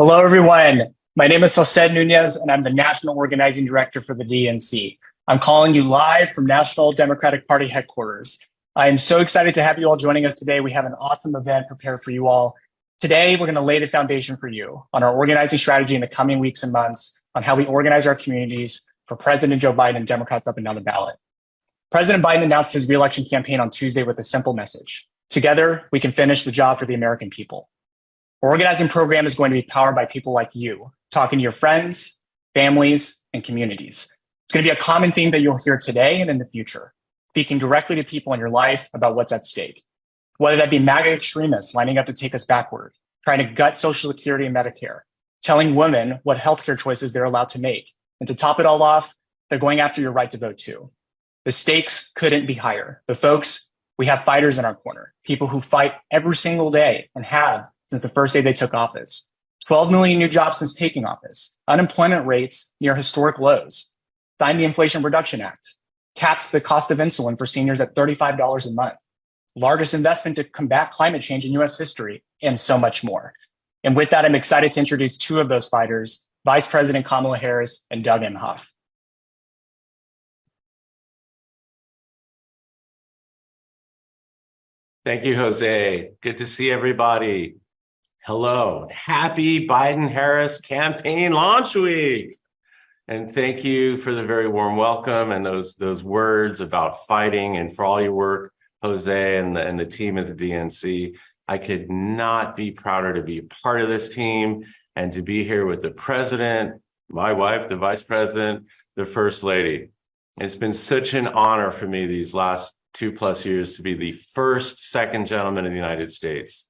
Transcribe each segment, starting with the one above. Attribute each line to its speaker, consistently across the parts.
Speaker 1: Hello, everyone. My name is Jose Nunez, and I'm the National Organizing Director for the DNC. I'm calling you live from National Democratic Party headquarters. I am so excited to have you all joining us today. We have an awesome event prepared for you all. Today, we're going to lay the foundation for you on our organizing strategy in the coming weeks and months on how we organize our communities for President Joe Biden and Democrats up and down the ballot. President Biden announced his reelection campaign on Tuesday with a simple message. Together, we can finish the job for the American people. Our organizing program is going to be powered by people like you, talking to your friends, families, and communities. It's going to be a common theme that you'll hear today and in the future, speaking directly to people in your life about what's at stake. Whether that be MAGA extremists lining up to take us backward, trying to gut Social Security and Medicare, telling women what healthcare choices they're allowed to make. And to top it all off, they're going after your right to vote too. The stakes couldn't be higher. But folks, we have fighters in our corner, people who fight every single day and have since the first day they took office. 12 million new jobs since taking office. Unemployment rates near historic lows. Signed the Inflation Reduction Act. Capped the cost of insulin for seniors at $35 a month. Largest investment to combat climate change in US history, and so much more. And with that, I'm excited to introduce two of those fighters, Vice President Kamala Harris and Doug Emhoff.
Speaker 2: Thank you, Jose. Good to see everybody. Hello. Happy Biden-Harris campaign launch week. And thank you for the very warm welcome and those words about fighting and for all your work, Jose and the team at the DNC. I could not be prouder to be a part of this team and to be here with the president, my wife, the vice president, the first lady. It's been such an honor for me these last 2+ years to be the first second gentleman of the United States.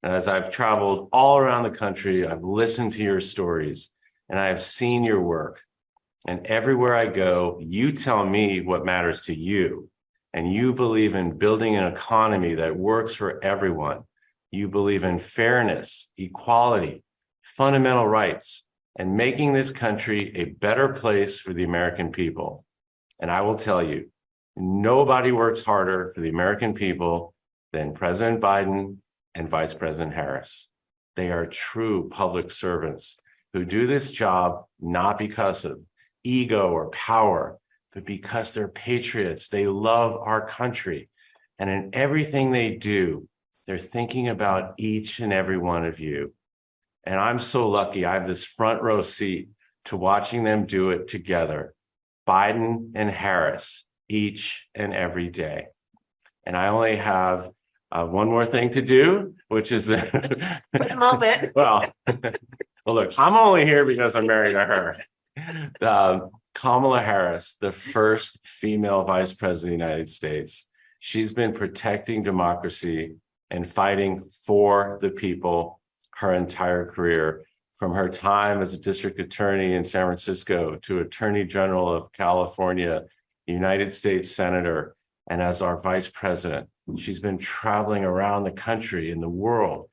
Speaker 2: And as I've traveled all around the country, I've listened to your stories and I have seen your work. And everywhere I go, you tell me what matters to you. And you believe in building an economy that works for everyone. You believe in fairness, equality, fundamental rights, and making this country a better place for the American people. And I will tell you, nobody works harder for the American people than President Biden and Vice President Harris. They are true public servants who do this job not because of ego or power, but because they're patriots. They love our country. And in everything they do, they're thinking about each and every one of you. And I'm so lucky I have this front row seat to watching them do it together, Biden and Harris, each and every day. And I only have one more thing to do, which is that
Speaker 3: for the moment.
Speaker 2: well, look, I'm only here because I'm married to her. Kamala Harris, the first female vice president of the United States. She's been protecting democracy and fighting for the people her entire career, from her time as a district attorney in San Francisco to Attorney General of California, United States Senator, and as our vice president. She's been traveling around the country and the world,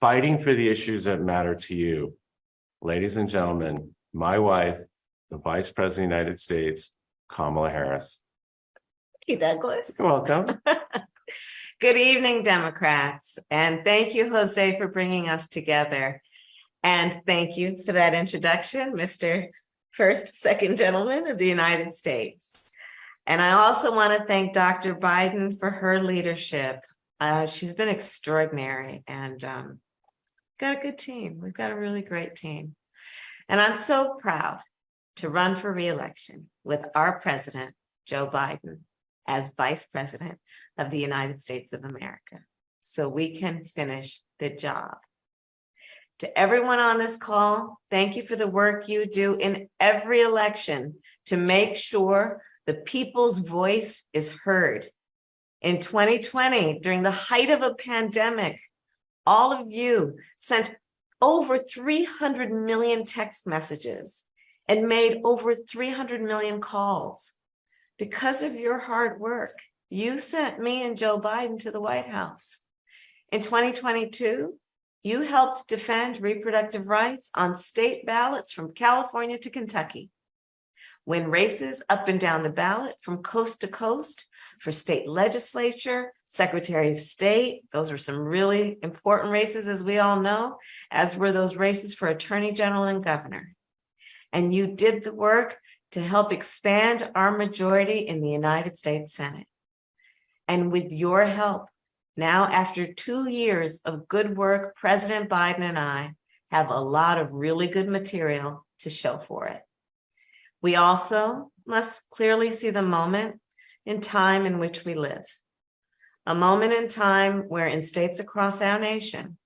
Speaker 2: fighting for the issues that matter to you. Ladies and gentlemen, my wife, the Vice President of the United States, Kamala Harris.
Speaker 3: Thank you, Douglas.
Speaker 2: You're welcome.
Speaker 3: Good evening, Democrats. And thank you, Jose, for bringing us together. And thank you for that introduction, Mr. First, Second Gentleman of the United States. And I also want to thank Dr. Biden for her leadership. She's been extraordinary and got a good team. We've got a really great team. And I'm so proud to run for re-election with our president, Joe Biden, as vice president of the United States of America, so we can finish the job. To everyone on this call, thank you for the work you do in every election to make sure the people's voice is heard. In 2020, during the height of a pandemic, all of you sent over 300 million text messages and made over 300 million calls. Because of your hard work, you sent me and Joe Biden to the White House. In 2022, you helped defend reproductive rights on state ballots from California to Kentucky. win races up and down the ballot from coast to coast for state legislature, Secretary of State. Those are some really important races, as we all know, as were those races for Attorney General and Governor. And you did the work to help expand our majority in the United States Senate. And with your help, now after 2 years of good work, President Biden and I have a lot of really good material to show for it. We also must clearly see the moment in time in which we live. A moment in time where in states across our nation,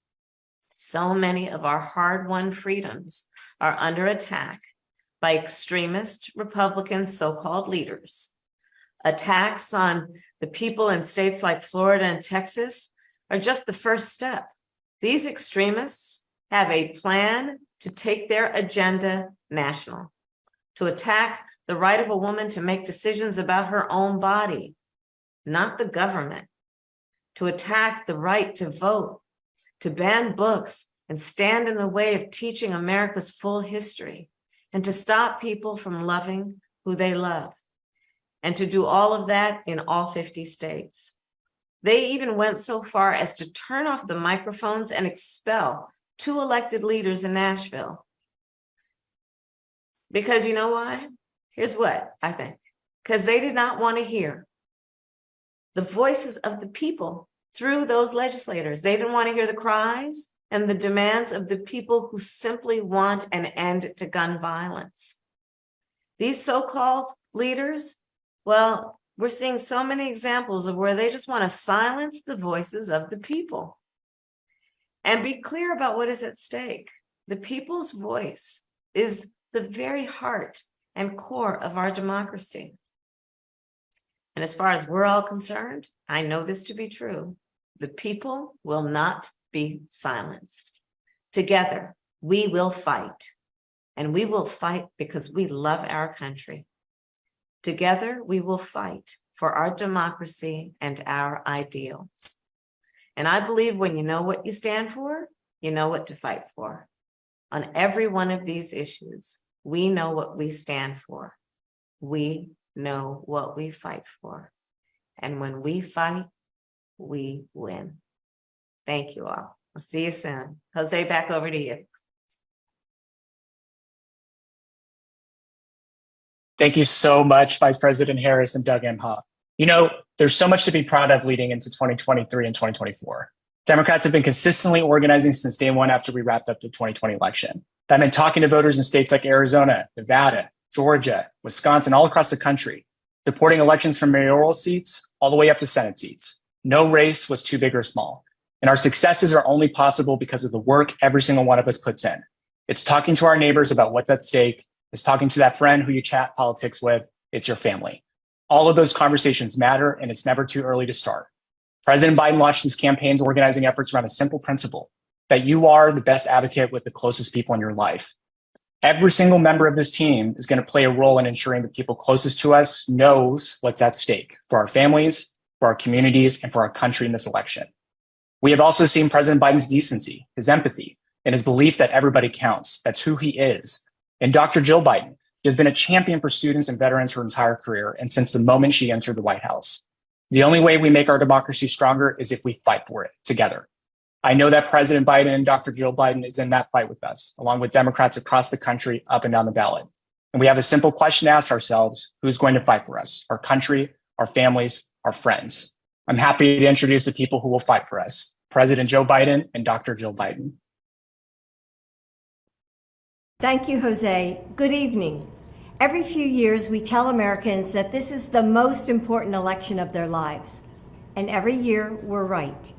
Speaker 3: so many of our hard-won freedoms are under attack by extremist Republican so-called leaders. Attacks on the people in states like Florida and Texas are just the first step. These extremists have a plan to take their agenda national, to attack the right of a woman to make decisions about her own body, not the government, to attack the right to vote, to ban books and stand in the way of teaching America's full history, and to stop people from loving who they love, and to do all of that in all 50 states. They even went so far as to turn off the microphones and expel 2 elected leaders in Nashville. Because you know why? Here's what I think. Because they did not want to hear the voices of the people through those legislators. They didn't want to hear the cries and the demands of the people who simply want an end to gun violence. These so-called leaders, well, we're seeing so many examples of where they just want to silence the voices of the people. And be clear about what is at stake. The people's voice is the very heart and core of our democracy. And as far as we're all concerned, I know this to be true. The people will not be silenced. Together, we will fight. And we will fight because we love our country. Together, we will fight for our democracy and our ideals. And I believe when you know what you stand for, you know what to fight for. On every one of these issues, we know what we stand for. We know what we fight for. And when we fight, we win. Thank you all. I'll see you soon. Jose, back over to you.
Speaker 1: Thank you so much, Vice President Harris and Doug Emhoff. You know, there's so much to be proud of leading into 2023 and 2024. Democrats have been consistently organizing since day one after we wrapped up the 2020 election. That meant talking to voters in states like Arizona, Nevada, Georgia, Wisconsin, all across the country, supporting elections from mayoral seats all the way up to Senate seats. No race was too big or small. And our successes are only possible because of the work every single one of us puts in. It's talking to our neighbors about what's at stake. It's talking to that friend who you chat politics with. It's your family. All of those conversations matter, and it's never too early to start. President Biden launched his campaign's organizing efforts around a simple principle, that you are the best advocate with the closest people in your life. Every single member of this team is going to play a role in ensuring the people closest to us knows what's at stake for our families, for our communities, and for our country in this election. We have also seen President Biden's decency, his empathy, and his belief that everybody counts. That's who he is. And Dr. Jill Biden has been a champion for students and veterans her entire career, and since the moment she entered the White House. The only way we make our democracy stronger is if we fight for it together. I know that President Biden and Dr. Jill Biden is in that fight with us, along with Democrats across the country, up and down the ballot. And we have a simple question to ask ourselves: who's going to fight for us? Our country, our families, our friends. I'm happy to introduce the people who will fight for us: President Joe Biden and Dr. Jill Biden.
Speaker 4: Thank you, Jose. Good evening. Every few years, we tell Americans that this is the most important election of their lives. And every year, we're right.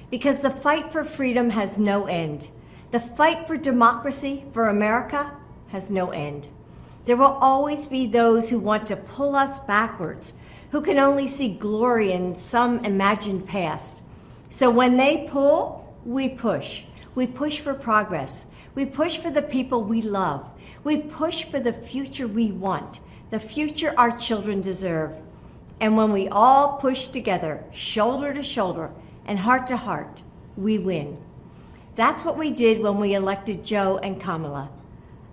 Speaker 4: Because the fight for freedom has no end. The fight for democracy, for America, has no end. There will always be those who want to pull us backwards, who can only see glory in some imagined past. So when they pull, we push. We push for progress. We push for the people we love. We push for the future we want, the future our children deserve. And when we all push together, shoulder to shoulder and heart to heart, we win. That's what we did when we elected Joe and Kamala.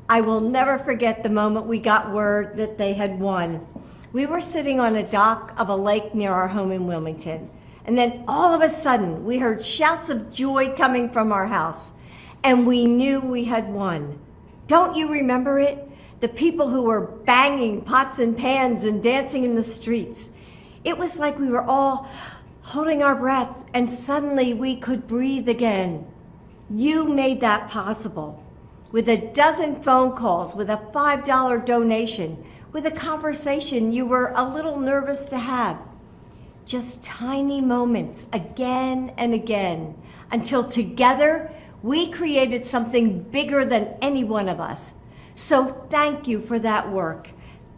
Speaker 4: I will never forget the moment we got word that they had won. We were sitting on a dock of a lake near our home in Wilmington, and then all of a sudden we heard shouts of joy coming from our house, and we knew we had won. Don't you remember it? The people who were banging pots and pans and dancing in the streets. It was like we were all holding our breath, and suddenly we could breathe again. You made that possible. With a dozen phone calls, with a $5 donation, with a conversation you were a little nervous to have. Just tiny moments again and again, until together we created something bigger than any one of us. So thank you for that work.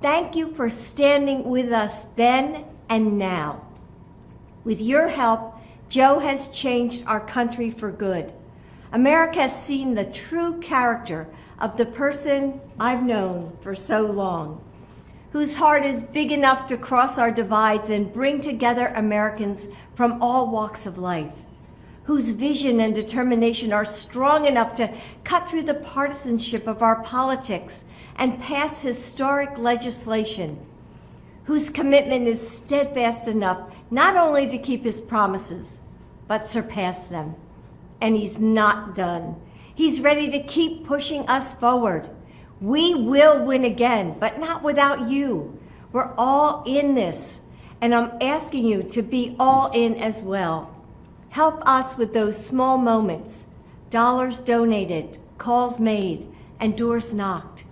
Speaker 4: Thank you for standing with us then and now. With your help, Joe has changed our country for good. America has seen the true character of the person I've known for so long, whose heart is big enough to cross our divides and bring together Americans from all walks of life, whose vision and determination are strong enough to cut through the partisanship of our politics and pass historic legislation, whose commitment is steadfast enough not only to keep his promises, but surpass them. And he's not done. He's ready to keep pushing us forward. We will win again, but not without you. We're all in this, and I'm asking you to be all in as well. Help us with those small moments, dollars donated, calls made, and doors knocked.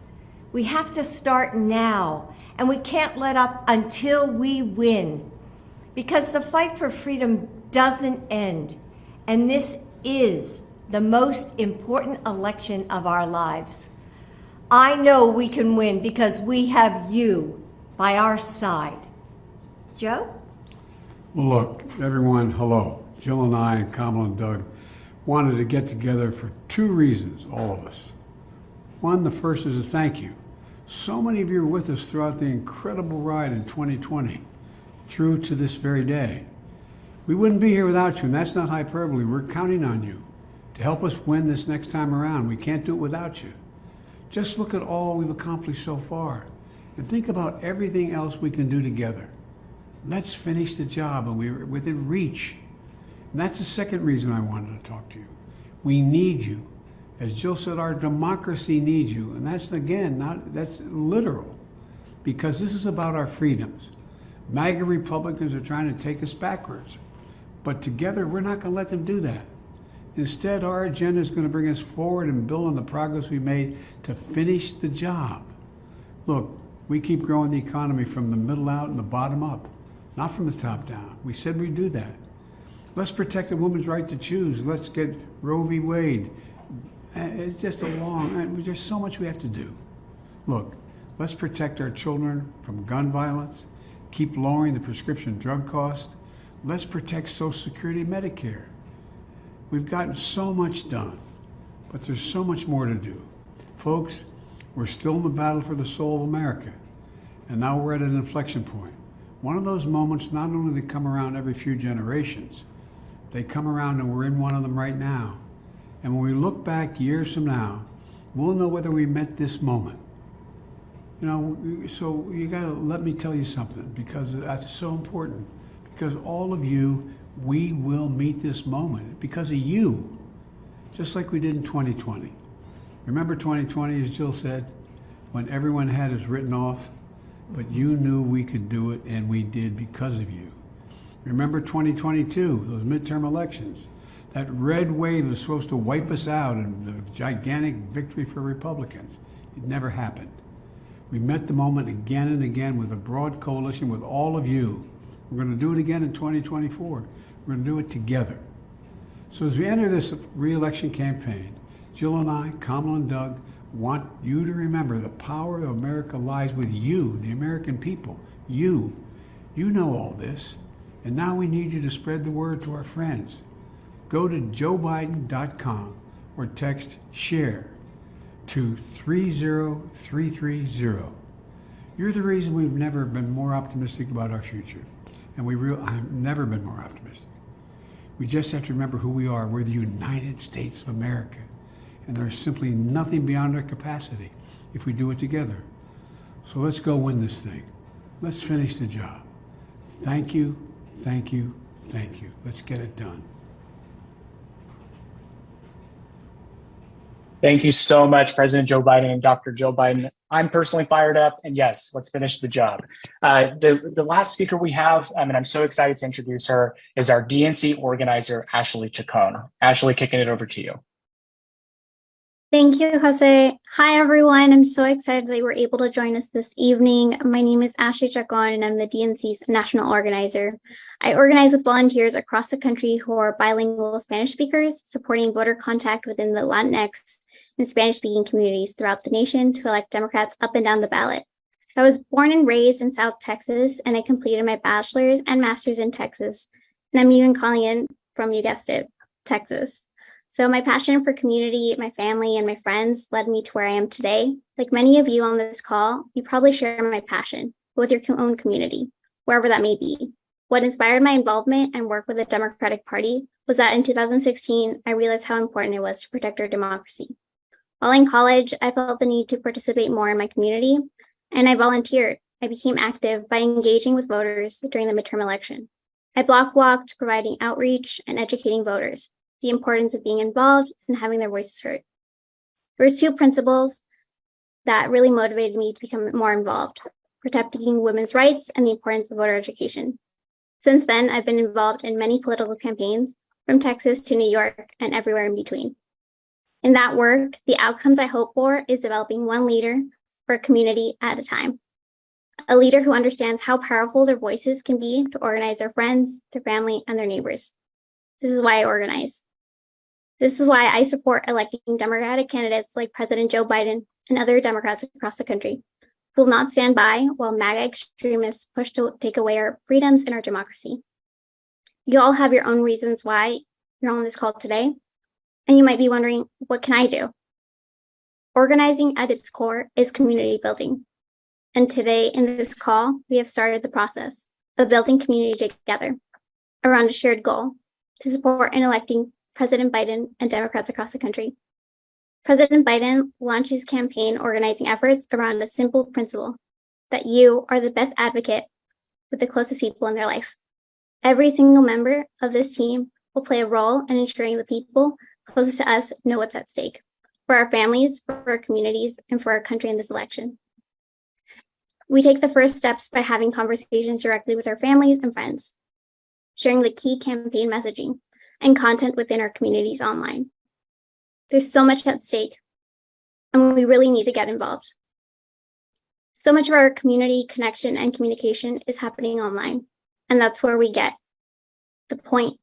Speaker 4: We have to start now, and we can't let up until we win, because the fight for freedom doesn't end, and this is the most important election of our lives. I know we can win because we have you by our side. Joe?
Speaker 5: Well, look, everyone, hello. Jill and I and Kamala and Doug wanted to get together for two reasons, all of us. One, the first is a thank you. So many of you were with us throughout the incredible ride in 2020, through to this very day. We wouldn't be here without you, and that's not hyperbole. We're counting on you to help us win this next time around. We can't do it without you. Just look at all we've accomplished so far, and think about everything else we can do together. Let's finish the job, and we're within reach. And that's the second reason I wanted to talk to you. We need you. As Jill said, our democracy needs you, and that's, again, that's literal, because this is about our freedoms. MAGA Republicans are trying to take us backwards. But together, we're not going to let them do that. Instead, our agenda is going to bring us forward and build on the progress we made to finish the job. Look, we keep growing the economy from the middle out and the bottom up, not from the top down. We said we'd do that. Let's protect a woman's right to choose. Let's get Roe v. Wade. It's just there's so much we have to do. Look, let's protect our children from gun violence, keep lowering the prescription drug cost. Let's protect Social Security and Medicare. We've gotten so much done, but there's so much more to do. Folks, we're still in the battle for the soul of America, and now we're at an inflection point. One of those moments, not only they come around every few generations, they come around and we're in one of them right now. And when we look back years from now, we'll know whether we met this moment. You know, so you gotta let me tell you something, because that's so important. Because all of you, we will meet this moment because of you, just like we did in 2020. Remember 2020, as Jill said, when everyone had us written off, but you knew we could do it, and we did because of you. Remember 2022, those midterm elections. That red wave was supposed to wipe us out, and the gigantic victory for Republicans. It never happened. We met the moment again and again with a broad coalition with all of you. We're going to do it again in 2024. We're going to do it together. So as we enter this re-election campaign, Jill and I, Kamala and Doug, want you to remember the power of America lies with you, the American people. You know all this, and now we need you to spread the word to our friends. Go to joebiden.com or text SHARE to 30330. You're the reason we've never been more optimistic about our future. And I've never been more optimistic. We just have to remember who we are. We're the United States of America. and there's simply nothing beyond our capacity if we do it together. So let's go win this thing. Let's finish the job. Thank you, thank you, thank you. Let's get it done.
Speaker 1: Thank you so much, President Joe Biden and Dr. Joe Biden. I'm personally fired up, and yes, let's finish the job. The last speaker we have, and I'm so excited to introduce her, is our DNC organizer, Ashley Chacon. Ashley, kicking it over to you.
Speaker 6: Thank you, Jose. Hi, everyone. I'm so excited that you were able to join us this evening. My name is Ashley Chacon, and I'm the DNC's national organizer. I organize with volunteers across the country who are bilingual Spanish speakers, supporting voter contact within the Latinx and Spanish-speaking communities throughout the nation to elect Democrats up and down the ballot. I was born and raised in South Texas, and I completed my bachelor's and master's in Texas. And I'm even calling in from, you guessed it, Texas. So my passion for community, my family, and my friends led me to where I am today. Like many of you on this call, you probably share my passion with your own community, wherever that may be. What inspired my involvement and work with the Democratic Party was that in 2016, I realized how important it was to protect our democracy. While in college, I felt the need to participate more in my community, and I volunteered. I became active by engaging with voters during the midterm election. I block walked, providing outreach and educating voters, the importance of being involved and having their voices heard. There was two principles that really motivated me to become more involved: protecting women's rights and the importance of voter education. Since then, I've been involved in many political campaigns, from Texas to New York and everywhere in between. In that work, the outcomes I hope for is developing one leader for a community at a time. A leader who understands how powerful their voices can be to organize their friends, their family, and their neighbors. This is why I organize. This is why I support electing Democratic candidates like President Joe Biden and other Democrats across the country who will not stand by while MAGA extremists push to take away our freedoms and our democracy. You all have your own reasons why you're on this call today, and you might be wondering, what can I do? Organizing at its core is community building. And today in this call, we have started the process of building community together around a shared goal to support and electing President Biden and Democrats across the country. President Biden launched his campaign organizing efforts around a simple principle that you are the best advocate with the closest people in their life. Every single member of this team will play a role in ensuring the people closest to us know what's at stake for our families, for our communities, and for our country in this election. We take the first steps by having conversations directly with our families and friends, sharing the key campaign messaging and content within our communities online. There's so much at stake, and we really need to get involved. So much of our community connection and communication is happening online, and that's where we get the point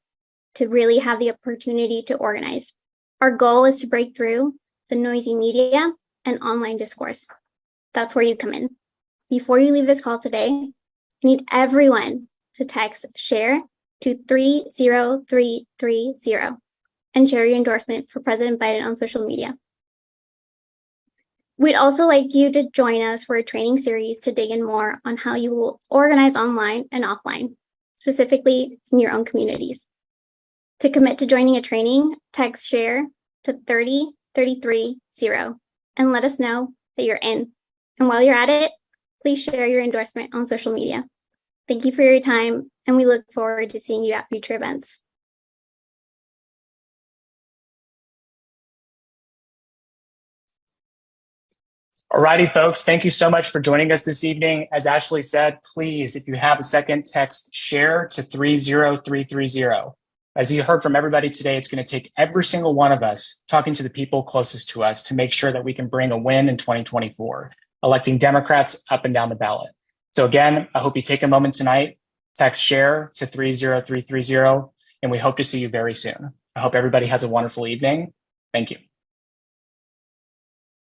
Speaker 6: to really have the opportunity to organize. Our goal is to break through the noisy media and online discourse. That's where you come in. Before you leave this call today, I need everyone to text SHARE to 30330 and share your endorsement for President Biden on social media. We'd also like you to join us for a training series to dig in more on how you will organize online and offline, specifically in your own communities. To commit to joining a training, text SHARE to 30330 and let us know that you're in. And while you're at it, please share your endorsement on social media. Thank you for your time, and we look forward to seeing you at future events.
Speaker 1: Alrighty, folks, thank you so much for joining us this evening. As Ashley said, please, if you have a second, text SHARE to 30330. As you heard from everybody today, it's going to take every single one of us talking to the people closest to us to make sure that we can bring a win in 2024, electing Democrats up and down the ballot. So again, I hope you take a moment tonight, text SHARE to 30330, and we hope to see you very soon. I hope everybody has a wonderful evening. Thank you.